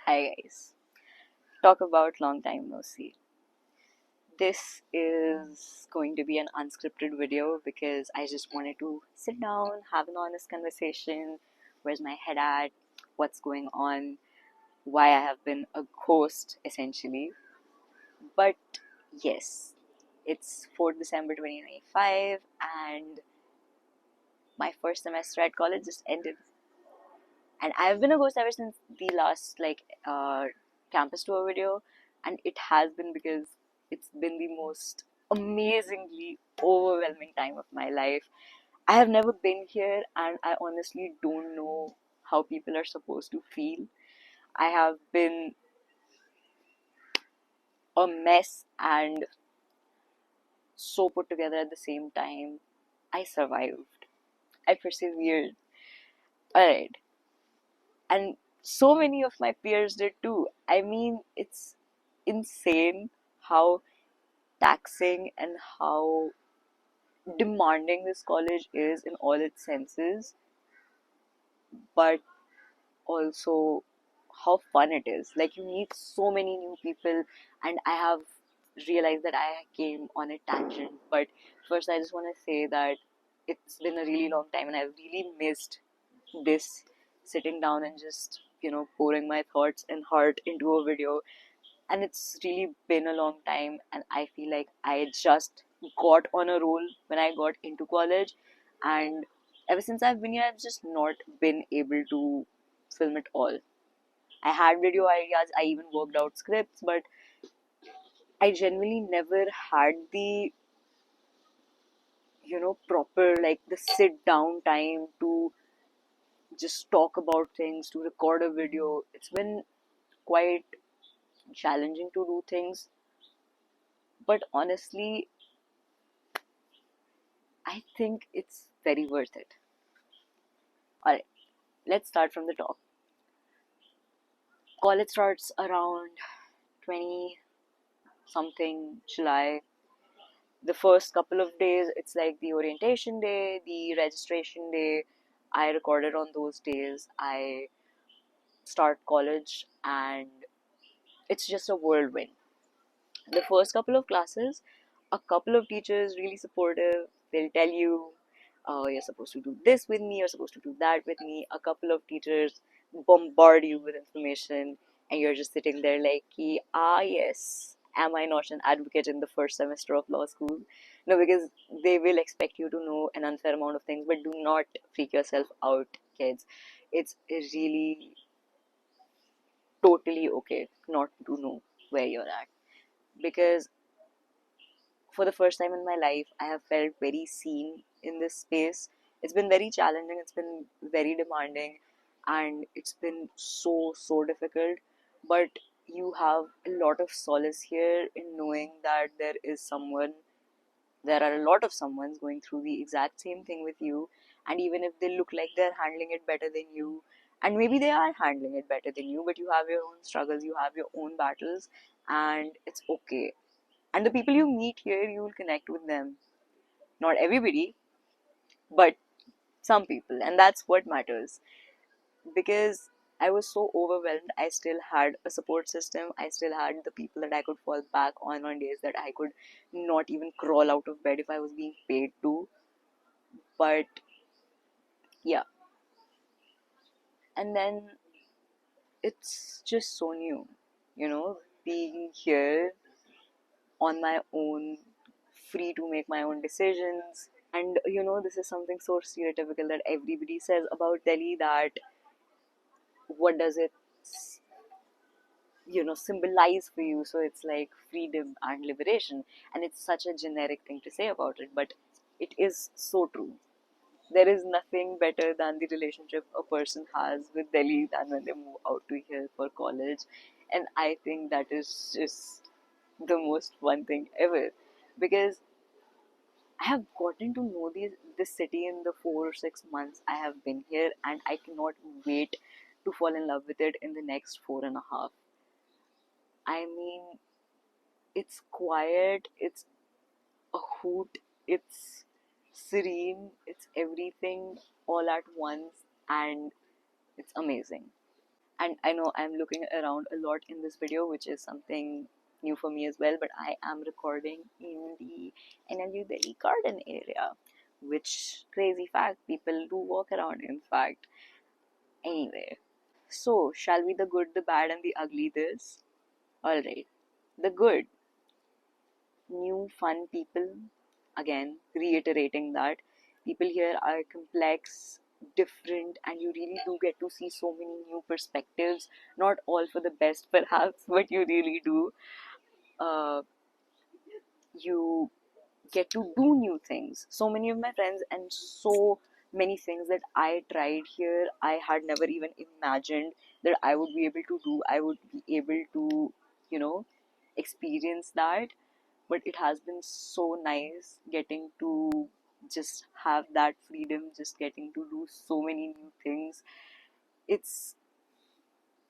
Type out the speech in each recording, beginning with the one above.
Hi guys. Talk about long time no see. This is going to be an unscripted video because I just wanted to sit down, have an honest conversation. Where's my head at? What's going on? Why I have been a ghost essentially. But yes, it's 4th December 2025 and my first semester at college just ended. And I've been a ghost ever since the last campus tour video, and it has been because it's been the most amazingly overwhelming time of my life. I have never been here, and I honestly don't know how people are supposed to feel. I have been a mess and so put together at the same time. I survived. I persevered. Alright. And so many of my peers did too. I mean, it's insane how taxing and how demanding this college is in all its senses, but also how fun it is. Like, you meet so many new people, and I have realized that I came on a tangent. But first, I just want to say that it's been a really long time, and I've really missed this sitting down and just pouring my thoughts and heart into a video. And it's really been a long time, and I feel like I just got on a roll when I got into college, and ever since I've been here I've just not been able to film it all. I had video ideas, I even worked out scripts, but I genuinely never had the proper, like, the sit down time to just talk about things, to record a video. It's been quite challenging to do things, but honestly I think it's very worth it. Alright, let's start from the top. College starts around 20 something July. The first couple of days, it's like the orientation day, the registration day. I recorded on those days. I start college, and it's just a whirlwind. The first couple of classes, a couple of teachers really supportive. They'll tell you, you're supposed to do this with me, you're supposed to do that with me. A couple of teachers bombard you with information, and you're just sitting there like, yes, am I not an advocate in the first semester of law school? No, because they will expect you to know an unfair amount of things, but do not freak yourself out, kids. It's really totally okay not to know where you're at, because for the first time in my life, I have felt very seen in this space. It's been very challenging, it's been very demanding, and it's been so difficult. But you have a lot of solace here in knowing that there are a lot of someone's going through the exact same thing with you, and even if they look like they're handling it better than you, and maybe they are handling it better than you, but you have your own struggles, you have your own battles, and it's okay. And the people you meet here, you will connect with them. Not everybody, but some people, and that's what matters. Because I was so overwhelmed, I still had a support system. I still had the people that I could fall back on days that I could not even crawl out of bed if I was being paid to. But yeah, and then it's just so new, being here on my own, free to make my own decisions. And this is something so stereotypical that everybody says about Delhi, that what does it symbolize for you? So it's like freedom and liberation, and it's such a generic thing to say about it, but it is so true. There is nothing better than the relationship a person has with Delhi than when they move out to here for college. And I think that is just the most fun thing ever, because I have gotten to know this city in the 4 or 6 months I have been here, and I cannot wait to fall in love with it in the next 4.5. I mean, it's quiet, it's a hoot, it's serene, it's everything all at once, and it's amazing. And I know I'm looking around a lot in this video, which is something new for me as well, but I am recording in the NLU Delhi garden area, which crazy fact, people do walk around, in fact. Anyway, so shall we the good, the bad, and the ugly this? Alright, the good, new fun people, again reiterating that people here are complex, different, and you really do get to see so many new perspectives, not all for the best perhaps, but you really do. You get to do new things. So many of my friends and so many things that I tried here, I had never even imagined that I would be able to do. I would be able to, you know, experience that. But it has been so nice getting to just have that freedom, just getting to do so many new things. It's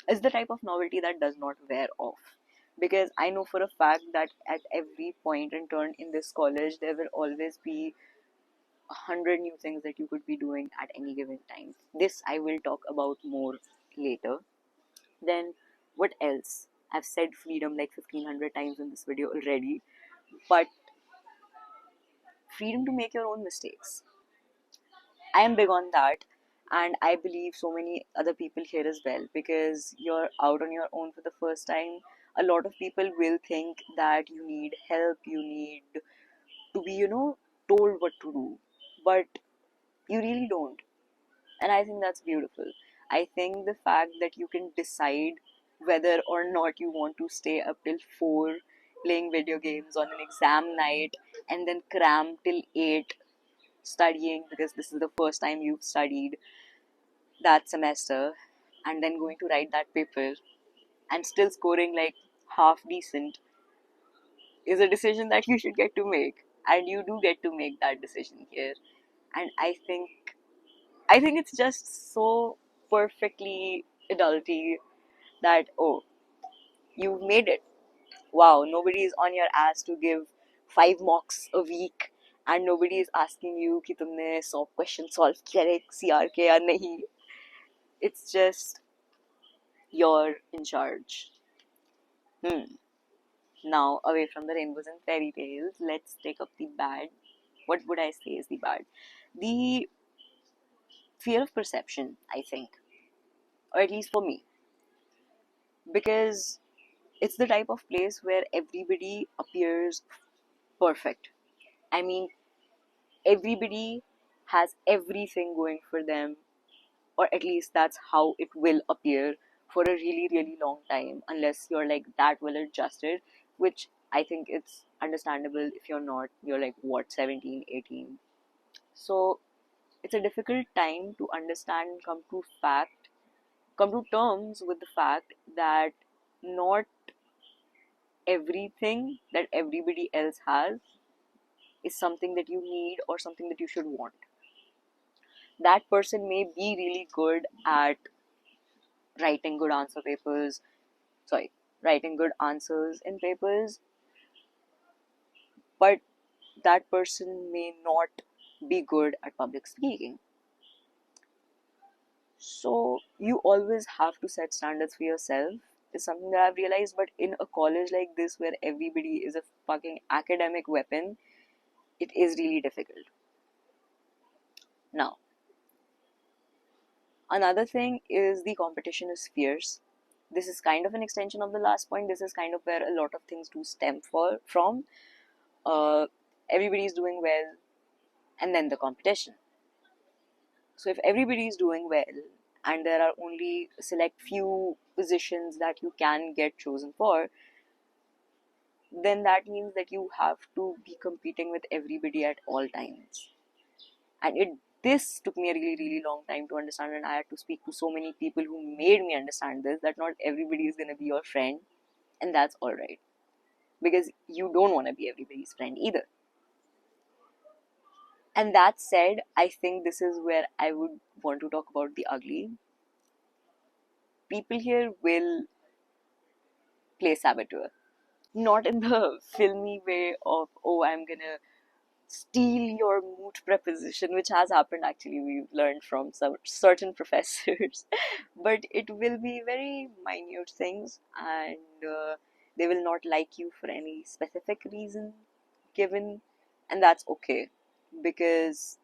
is the type of novelty that does not wear off. Because I know for a fact that at every point and turn in this college, there will always be 100 new things that you could be doing at any given time. This I will talk about more later. Then, what else? I've said freedom like 1500 times in this video already, but freedom to make your own mistakes. I am big on that, and I believe so many other people here as well, because you're out on your own for the first time. A lot of people will think that you need help, you need to be, told what to do, but you really don't. And I think that's beautiful. I think the fact that you can decide whether or not you want to stay up till 4 playing video games on an exam night and then cram till 8 studying because this is the first time you've studied that semester, and then going to write that paper and still scoring like half decent is a decision that you should get to make, and you do get to make that decision here. And I think it's just so perfectly adulty that, oh, you've made it. Wow, nobody is on your ass to give 5 mocks a week, and nobody is asking you कि तुमने 100 question solve किया है CR के या नहीं. It's just you're in charge. Now, away from the rainbows and fairy tales, let's take up the bad. What would I say is the bad? The fear of perception, I think, or at least for me, because it's the type of place where everybody appears perfect. I mean, everybody has everything going for them, or at least that's how it will appear for a really, really long time, unless you're like that well adjusted, which I think it's understandable if you're not. You're like, what, 17, 18? So it's a difficult time to understand, come to terms with the fact that not everything that everybody else has is something that you need or something that you should want. That person may be really good at writing good answer papers, sorry, writing good answers in papers, but that person may not be good at public speaking. So you always have to set standards for yourself, is something that I've realized. But in a college like this where everybody is a fucking academic weapon, it is really difficult. Now, another thing is the competition is fierce. This is kind of an extension of the last point. This is kind of where a lot of things do stem from. Uh, Everybody is doing well, and then the competition. So if everybody is doing well, and there are only select few positions that you can get chosen for, then that means that you have to be competing with everybody at all times. And this took me a really, really long time to understand, and I had to speak to so many people who made me understand this, that not everybody is going to be your friend, and that's alright. Because you don't want to be everybody's friend either. And that said, I think this is where I would want to talk about the ugly. People here will play saboteur. Not in the filmy way of, oh, I'm gonna steal your moot preposition, which has happened actually. We've learned from some certain professors, but it will be very minute things, and they will not like you for any specific reason given, and that's okay, because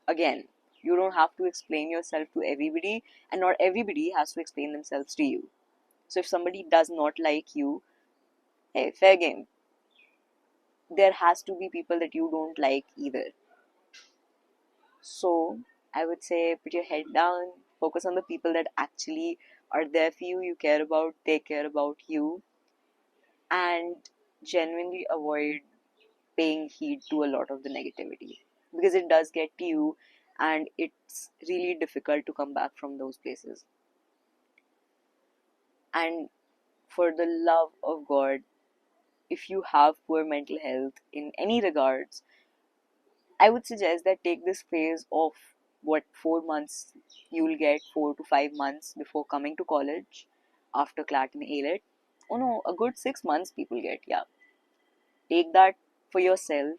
again, you don't have to explain yourself to everybody, and not everybody has to explain themselves to you. So if somebody does not like you, hey, fair game. There has to be people that you don't like either. So I would say put your head down, focus on the people that actually are there for you, you care about, they care about you, and genuinely avoid paying heed to a lot of the negativity, because it does get to you and it's really difficult to come back from those places. And for the love of God, if you have poor mental health in any regards, I would suggest that take this phase of what 4 months you will get, 4 to 5 months before coming to college after CLAT and ALET. Oh no, a good 6 months people get, yeah. Take that for yourself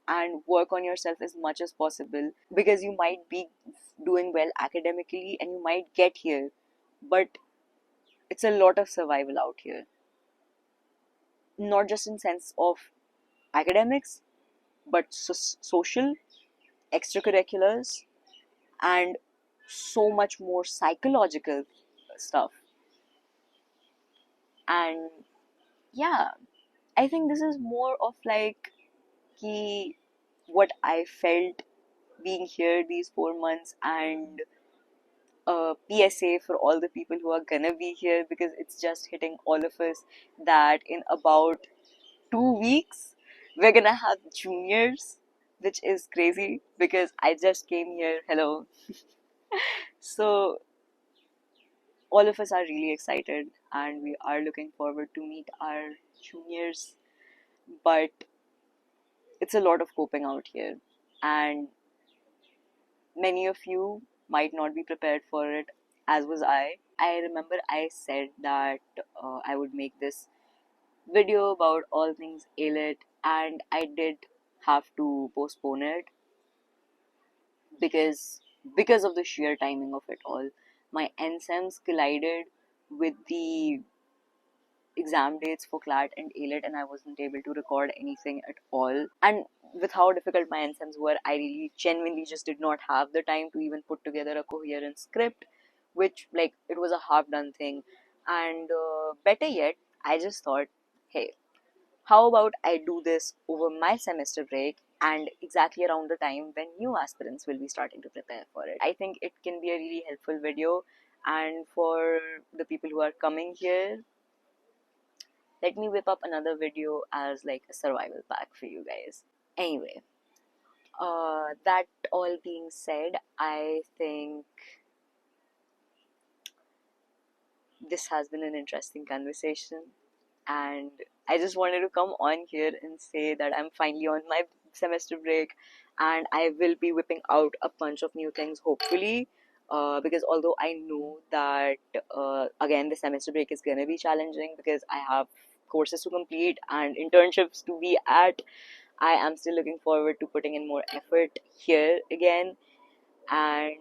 and work on yourself as much as possible, because you might be doing well academically and you might get here, but it's a lot of survival out here. Not just in sense of academics, but social, extracurriculars, and so much more psychological stuff. And yeah, I think this is more of like what I felt being here these 4 months, and a PSA for all the people who are gonna be here, because it's just hitting all of us that in about 2 weeks we're gonna have juniors, which is crazy because I just came here. Hello. So all of us are really excited and we are looking forward to meet our juniors, but it's a lot of coping out here, and many of you might not be prepared for it, as was I remember I said that I would make this video about all things ALET, and I did have to postpone it because of the sheer timing of it all. My NSEMs collided with the exam dates for CLAT and ALET, and I wasn't able to record anything at all. And with how difficult my NSEMs were, I really genuinely just did not have the time to even put together a coherent script, which, like, it was a half done thing. And better yet, I just thought, hey, how about I do this over my semester break and exactly around the time when new aspirants will be starting to prepare for it? I think it can be a really helpful video, and for the people who are coming here, let me whip up another video as like a survival pack for you guys. Anyway, that all being said, I think this has been an interesting conversation, and I just wanted to come on here and say that I'm finally on my semester break, and I will be whipping out a bunch of new things, hopefully. Because although I know that again the semester break is gonna be challenging because I have courses to complete and internships to be at, I am still looking forward to putting in more effort here again. And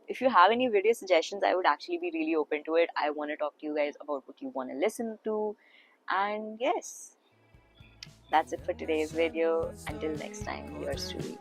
if you have any video suggestions, I would actually be really open to it. I want to talk to you guys about what you want to listen to. And yes, that's it for today's video. Until next time, yours truly.